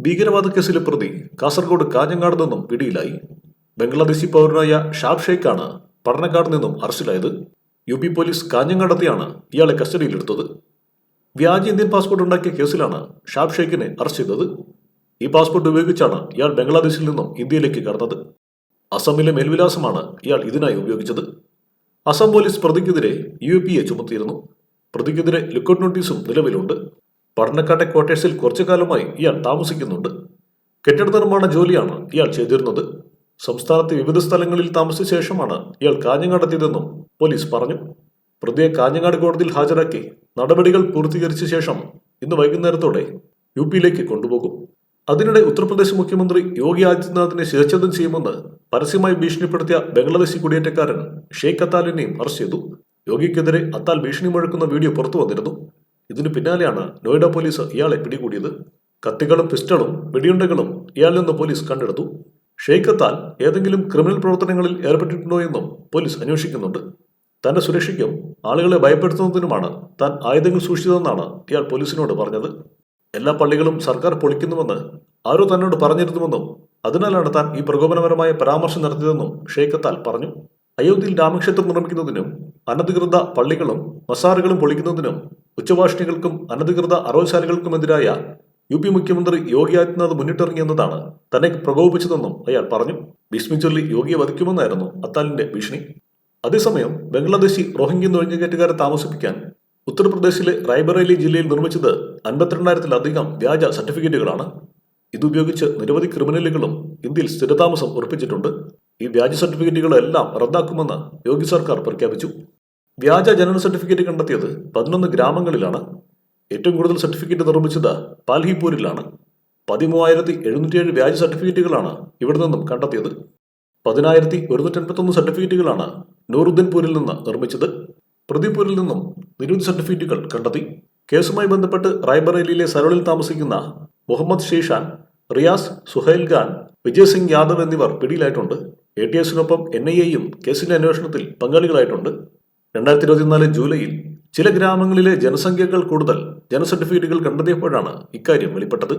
ഭീകരവാദ കേസിലെ പ്രതി കാസർഗോഡ് കാഞ്ഞങ്ങാട് നിന്നും പിടിയിലായി. ബംഗ്ലാദേശി പൗരനായ ഷാബ് ഷെയ്ഖാണ് പഠനക്കാട് നിന്നും അറസ്റ്റിലായത്. UP പോലീസ് കാഞ്ഞങ്ങാടെത്തിയാണ് ഇയാളെ കസ്റ്റഡിയിലെടുത്തത്. വ്യാജ ഇന്ത്യൻ പാസ്പോർട്ട് ഉണ്ടാക്കിയ കേസിലാണ് ഷാബ് ഷെയ്ഖിനെ അറസ്റ്റ് ചെയ്തത്. ഈ പാസ്പോർട്ട് ഉപയോഗിച്ചാണ് ഇയാൾ ബംഗ്ലാദേശിൽ നിന്നും ഇന്ത്യയിലേക്ക് കടന്നത്. അസമിലെ മേൽവിലാസമാണ് ഇയാൾ ഇതിനായി ഉപയോഗിച്ചത്. അസം പോലീസ് പ്രതിക്കെതിരെ UAPA ചുമത്തിയിരുന്നു. പ്രതിക്കെതിരെ ലുക്കൌട്ട് നോട്ടീസും നിലവിലുണ്ട്. പഠനക്കാട്ടെ ക്വാർട്ടേഴ്സിൽ കുറച്ചു കാലമായി ഇയാൾ താമസിക്കുന്നുണ്ട്. കെട്ടിട നിർമ്മാണ ജോലിയാണ് ഇയാൾ ചെയ്തിരുന്നത്. സംസ്ഥാനത്തെ വിവിധ സ്ഥലങ്ങളിൽ താമസിച്ച ശേഷമാണ് ഇയാൾ കാഞ്ഞങ്ങാടെത്തിയതെന്നും പോലീസ് പറഞ്ഞു. പ്രതിയെ കാഞ്ഞങ്ങാട് കോടതിയിൽ ഹാജരാക്കി നടപടികൾ പൂർത്തീകരിച്ച ശേഷം ഇന്ന് വൈകുന്നേരത്തോടെ UPയിലേക്ക് കൊണ്ടുപോകും. അതിനിടെ ഉത്തർപ്രദേശ് മുഖ്യമന്ത്രി യോഗി ആദിത്യനാഥിനെ ശിരച്ഛേദം ചെയ്യുമെന്ന് പരസ്യമായി ഭീഷണിപ്പെടുത്തിയ ബംഗ്ലാദേശി കുടിയേറ്റക്കാരൻ ഷെയ്ഖ് അത്താലിനെയും അറസ്റ്റ് ചെയ്തു. യോഗിക്കെതിരെ അത്താൽ ഭീഷണി മുഴക്കുന്ന വീഡിയോ പുറത്തു വന്നിരുന്നു. ഇതിനു പിന്നാലെയാണ് നോയിഡ പോലീസ് ഇയാളെ പിടികൂടിയത്. കത്തികളും പിസ്റ്റളും വെടിയുണ്ടകളും ഇയാളിൽ നിന്ന് പോലീസ് കണ്ടെടുത്തു. ഷെയ്ഖ് അത്താൽ ഏതെങ്കിലും ക്രിമിനൽ പ്രവർത്തനങ്ങളിൽ ഏർപ്പെട്ടിട്ടുണ്ടോ എന്നും പോലീസ് അന്വേഷിക്കുന്നുണ്ട്. തന്റെ സുരക്ഷയ്ക്കും ആളുകളെ ഭയപ്പെടുത്തുന്നതിനുമാണ് താൻ ആയുധങ്ങൾ സൂക്ഷിച്ചതെന്നാണ് ഇയാൾ പോലീസിനോട് പറഞ്ഞത്. എല്ലാ പള്ളികളും സർക്കാർ പൊളിക്കുന്നുവെന്ന് ആരോ തന്നോട് പറഞ്ഞിരുന്നുവെന്നും അതിനാലാണ് താൻ ഈ പ്രകോപനപരമായ പരാമർശം നടത്തിയതെന്നും ഷെയ്ഖ് അത്താൽ പറഞ്ഞു. അയോധ്യയിൽ രാമക്ഷേത്രം നിർമ്മിക്കുന്നതിനും അനധികൃത പള്ളികളും മസാറുകളും പൊളിക്കുന്നതിനും ഉച്ചഭാഷിണികൾക്കും അനധികൃത അറവശാലകൾക്കുമെതിരായ UP മുഖ്യമന്ത്രി യോഗി ആദിത്യനാഥ് മുന്നിട്ടിറങ്ങിയെന്നതാണ് തന്നെ പ്രകോപിപ്പിച്ചതെന്നും അയാൾ പറഞ്ഞു. ഭീഷ്മി ചൊല്ലി യോഗിയെ വധിക്കുമെന്നായിരുന്നു അത്താലിന്റെ ഭീഷണി. അതേസമയം ബംഗ്ലാദേശി റോഹിംഗ്യ നുഴഞ്ഞുകയറ്റക്കാരെ താമസിപ്പിക്കാൻ ഉത്തർപ്രദേശിലെ റായ്ബറേലി ജില്ലയിൽ നിർമ്മിച്ചത് 52,000-ലധികം വ്യാജ സർട്ടിഫിക്കറ്റുകളാണ്. ഇതുപയോഗിച്ച് നിരവധി ക്രിമിനലുകളും ഇന്ത്യയിൽ സ്ഥിരതാമസം ഉറപ്പിച്ചിട്ടുണ്ട്. ഈ വ്യാജ സർട്ടിഫിക്കറ്റുകളെല്ലാം റദ്ദാക്കുമെന്ന് യോഗി സർക്കാർ പ്രഖ്യാപിച്ചു. വ്യാജ ജനന സർട്ടിഫിക്കറ്റ് കണ്ടെത്തിയത് 11 ഗ്രാമങ്ങളിലാണ്. ഏറ്റവും കൂടുതൽ സർട്ടിഫിക്കറ്റ് നിർമ്മിച്ചത് പാൽഹിപൂരിലാണ്. 13,707 വ്യാജ സർട്ടിഫിക്കറ്റുകളാണ് ഇവിടെ നിന്നും കണ്ടെത്തിയത്. 10,181 സർട്ടിഫിക്കറ്റുകളാണ് നൂറുദ്ദീൻപൂരിൽ നിന്ന് നിർമ്മിച്ചത്. പ്രതിപൂരിൽ നിന്നും നിരവധി സർട്ടിഫിക്കറ്റുകൾ കണ്ടെത്തി. കേസുമായി ബന്ധപ്പെട്ട് റായ്ബറേലിയിലെ സരോളിൽ താമസിക്കുന്ന മുഹമ്മദ് ഷീഷാൻ, റിയാസ്, സുഹൈൽ ഖാൻ, വിജയ് സിംഗ് യാദവ് എന്നിവർ പിടിയിലായിട്ടുണ്ട്. ATSനൊപ്പം NIAയും കേസിന്റെ അന്വേഷണത്തിൽ പങ്കാളികളായിട്ടുണ്ട്. 2024 ജൂലൈയിൽ ചില ഗ്രാമങ്ങളിലെ ജനസംഖ്യകൾ കൂടുതൽ ജനസർട്ടിഫിക്കറ്റുകൾ കണ്ടെത്തിയപ്പോഴാണ് ഇക്കാര്യം വെളിപ്പെട്ടത്.